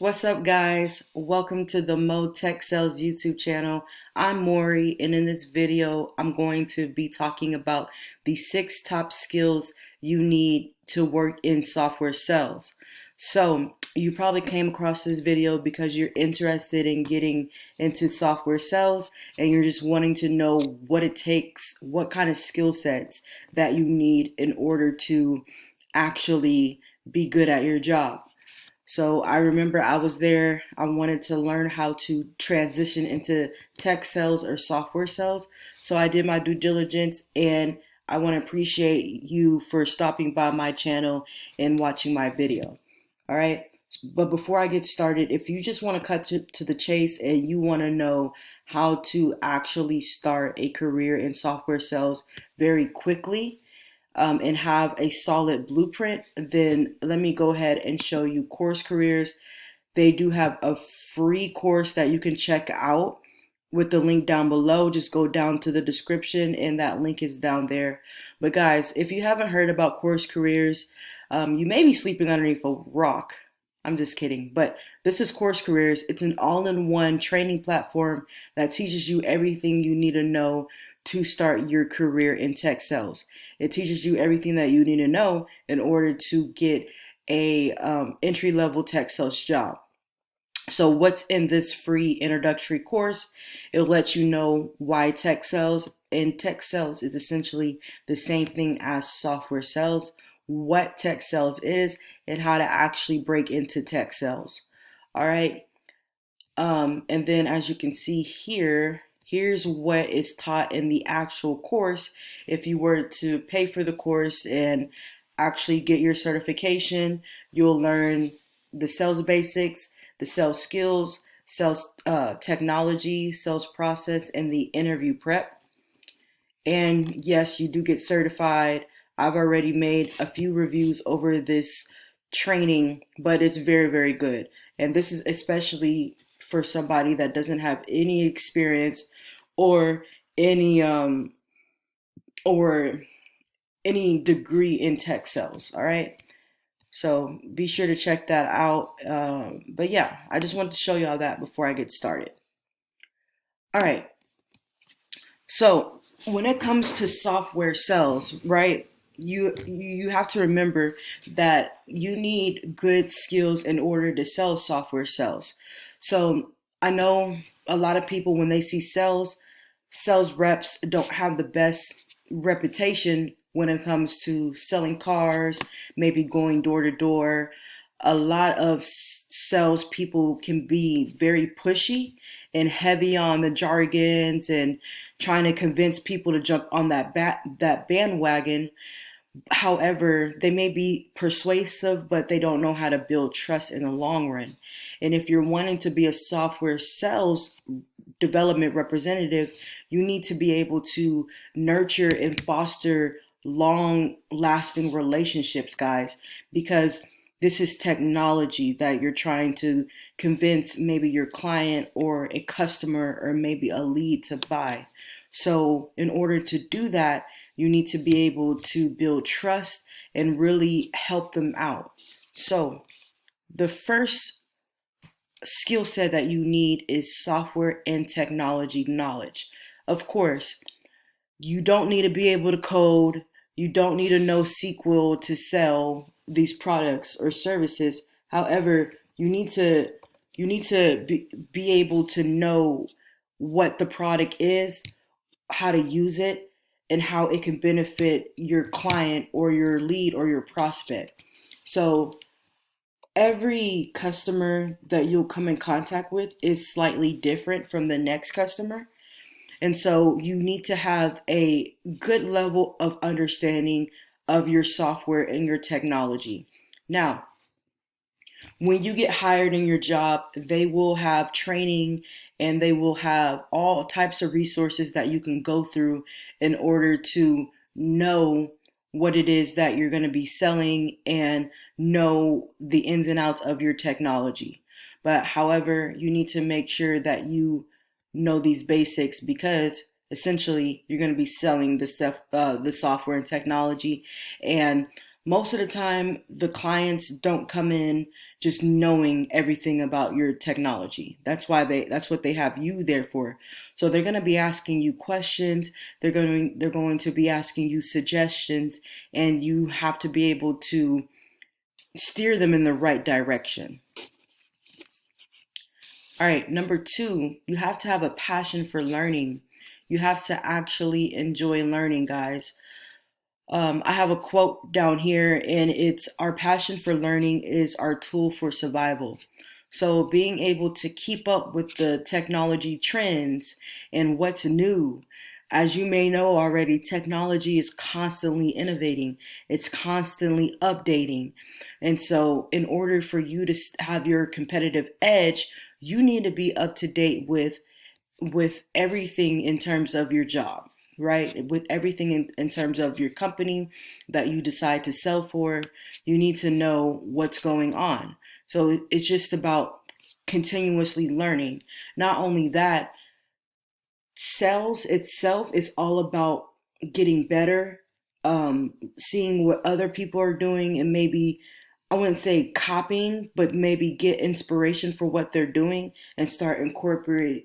What's up, guys? Welcome to the MoTechSales YouTube channel. I'm Maury, and in this video, I'm going to be talking about the 6 top skills you need to work in software sales. So, you probably came across this video because you're interested in getting into software sales and you're just wanting to know what it takes, what kind of skill sets that you need in order to actually be good at your job. So I remember I was there. I wanted to learn how to transition into tech sales or software sales. So I did my due diligence, and I want to appreciate you for stopping by my channel and watching my video. All right. But before I get started, if you just want to cut to the chase and you want to know how to actually start a career in software sales very quickly, and have a solid blueprint, then let me go ahead and show you Course Careers. They do have a free course that you can check out with the link down below. Just go down to the description and that link is down there. But guys, if you haven't heard about Course Careers, you may be sleeping underneath a rock. I'm just kidding. But this is Course Careers. It's an all-in-one training platform that teaches you everything you need to know to start your career in tech sales. It teaches you everything that you need to know in order to get a entry-level tech sales job. So what's in this free introductory course? It'll let you know why tech sales, and tech sales is essentially the same thing as software sales, what tech sales is, and how to actually break into tech sales. All right. And then as you can see here, here's what is taught in the actual course. If you were to pay for the course and actually get your certification, you'll learn the sales basics, the sales skills, sales technology, sales process, and the interview prep. And yes, you do get certified. I've already made a few reviews over this training, but it's very, very good. And this is especially for somebody that doesn't have any experience or any or any degree in tech sales. All right. So be sure to check that out. But yeah, I just wanted to show y'all that before I get started. All right. So when it comes to software sales, right? You have to remember that you need good skills in order to sell software sales. So I know a lot of people, when they see sales reps don't have the best reputation when it comes to selling cars, maybe going door to door. A lot of sales people can be very pushy and heavy on the jargons and trying to convince people to jump on that bandwagon. However, they may be persuasive, but they don't know how to build trust in the long run. And if you're wanting to be a software sales development representative, you need to be able to nurture and foster long lasting relationships, guys, because this is technology that you're trying to convince maybe your client or a customer or maybe a lead to buy. So, in order to do that, you need to be able to build trust and really help them out. So, the first skill set that you need is software and technology knowledge. Of course, you don't need to be able to code. You don't need to know SQL to sell these products or services. However, you need to be able to know what the product is, how to use it, and how it can benefit your client or your lead or your prospect. So every customer that you'll come in contact with is slightly different from the next customer. And so you need to have a good level of understanding of your software and your technology. Now, when you get hired in your job, they will have training and they will have all types of resources that you can go through in order to know what it is that you're going to be selling and know the ins and outs of your technology. But however, you need to make sure that you know these basics because essentially you're going to be selling the stuff, the software and technology. And Most of the time, the clients don't come in just knowing everything about your technology. That's what they have you there for. So they're going to be asking you questions, they're going to be asking you suggestions, and you have to be able to steer them in the right direction. All right, number 2, you have to have a passion for learning. You have to actually enjoy learning, guys. I have a quote down here, and it's our passion for learning is our tool for survival. So, being able to keep up with the technology trends and what's new. As you may know already, technology is constantly innovating, it's constantly updating. And so, in order for you to have your competitive edge, you need to be up to date with everything in terms of your job, right? With everything in terms of your company that you decide to sell for, you need to know what's going on. So it's just about continuously learning. Not only that, sales itself is all about getting better, seeing what other people are doing, and maybe I wouldn't say copying, but maybe get inspiration for what they're doing and start incorporating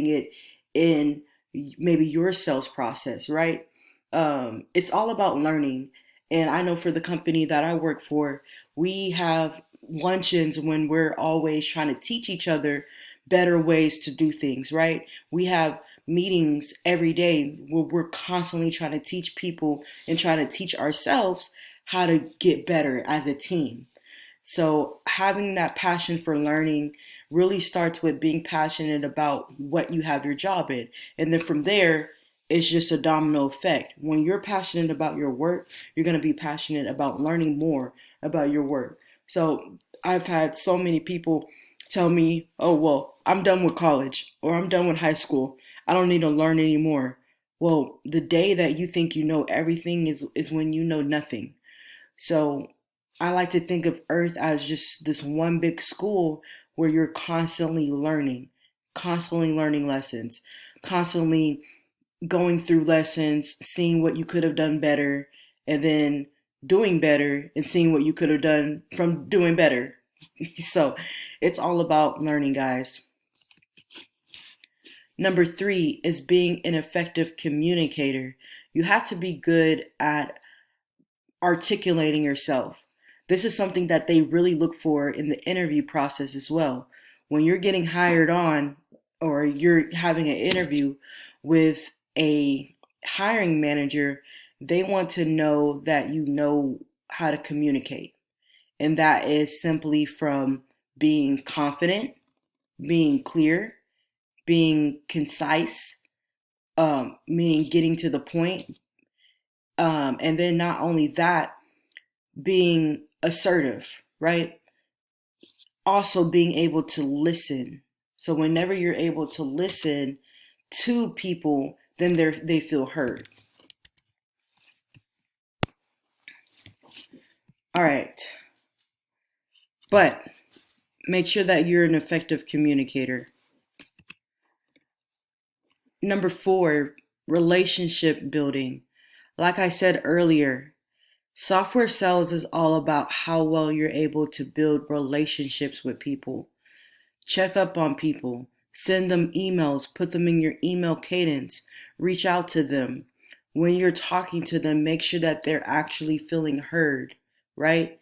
it in maybe your sales process, right? It's all about learning. And I know for the company that I work for, we have luncheons when we're always trying to teach each other better ways to do things, right? We have meetings every day where we're constantly trying to teach people and trying to teach ourselves how to get better as a team. So having that passion for learning really starts with being passionate about what you have your job in. And then from there, it's just a domino effect. When you're passionate about your work, you're going to be passionate about learning more about your work. So I've had so many people tell me, oh, well, I'm done with college or I'm done with high school. I don't need to learn anymore. Well, the day that you think you know everything is when you know nothing. So I like to think of Earth as just this one big school where you're constantly learning lessons, constantly going through lessons, seeing what you could have done better, and then doing better and seeing what you could have done from doing better. So it's all about learning, guys. Number 3 is being an effective communicator. You have to be good at articulating yourself. This is something that they really look for in the interview process as well. When you're getting hired on or you're having an interview with a hiring manager, they want to know that you know how to communicate. And that is simply from being confident, being clear, being concise, meaning getting to the point. And then not only that, being assertive, right? Also being able to listen. So whenever you're able to listen to people, then they feel heard. All right. But make sure that you're an effective communicator. Number 4, relationship building. Like I said earlier, software sales is all about how well you're able to build relationships with people. Check up on people, send them emails, put them in your email cadence, reach out to them. When you're talking to them, make sure that they're actually feeling heard, right?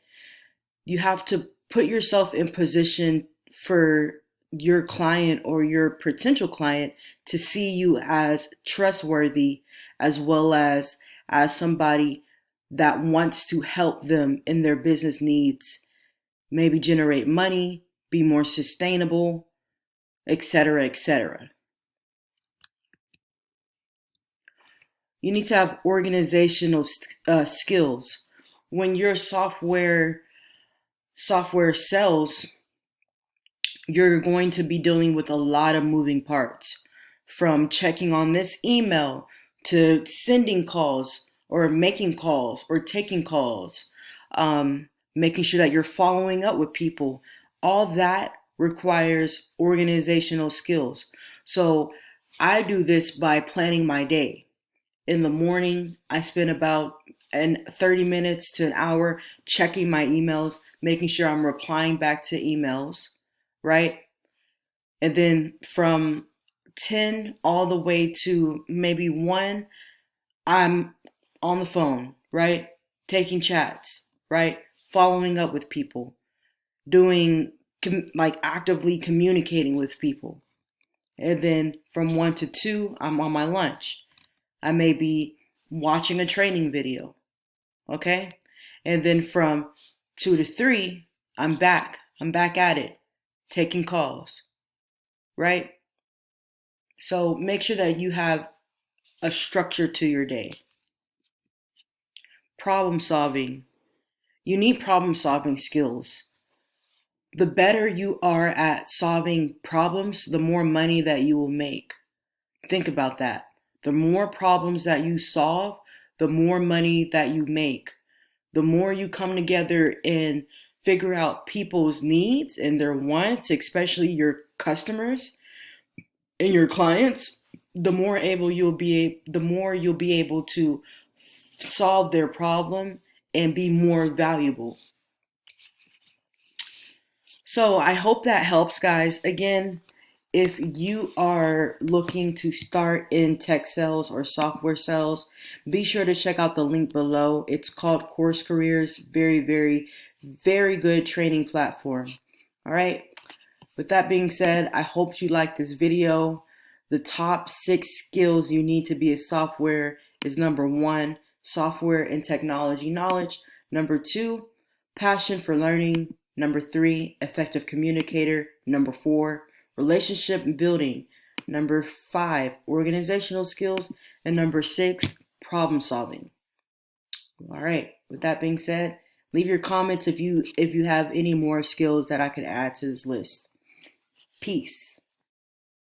You have to put yourself in position for your client or your potential client to see you as trustworthy as well as somebody that wants to help them in their business needs, maybe generate money, be more sustainable, etc., etc. You need to have organizational skills. When your software sells, you're going to be dealing with a lot of moving parts, from checking on this email to sending calls or making calls or taking calls, making sure that you're following up with people. All that requires organizational skills. So I do this by planning my day. In the morning, I spend about and 30 minutes to an hour checking my emails, making sure I'm replying back to emails, right? And then from 10 all the way to maybe 1, I'm on the phone, right? Taking chats, right? Following up with people, doing like actively communicating with people. And then from 1 to 2, I'm on my lunch. I may be watching a training video, okay? And then from 2 to 3, I'm back. I'm back at it, taking calls, right? So make sure that you have a structure to your day. Problem solving. You need problem solving skills. The better you are at solving problems, the more money that you will make. Think about that. The more problems that you solve, the more money that you make. The more you come together and figure out people's needs and their wants, especially your customers and your clients, the more you'll be able to solve their problem and be more valuable. So I hope that helps, guys. Again, if you are looking to start in tech sales or software sales, be sure to check out the link below. It's called Course Careers. Very, very, very good training platform. All right. With that being said, I hope you liked this video. The top 6 skills you need to be a software is number 1, software and technology knowledge. Number 2, passion for learning. Number 3, effective communicator. Number 4, relationship building. Number 5, organizational skills. And number 6, problem solving. All right. With that being said, leave your comments if you have any more skills that I could add to this list. Peace.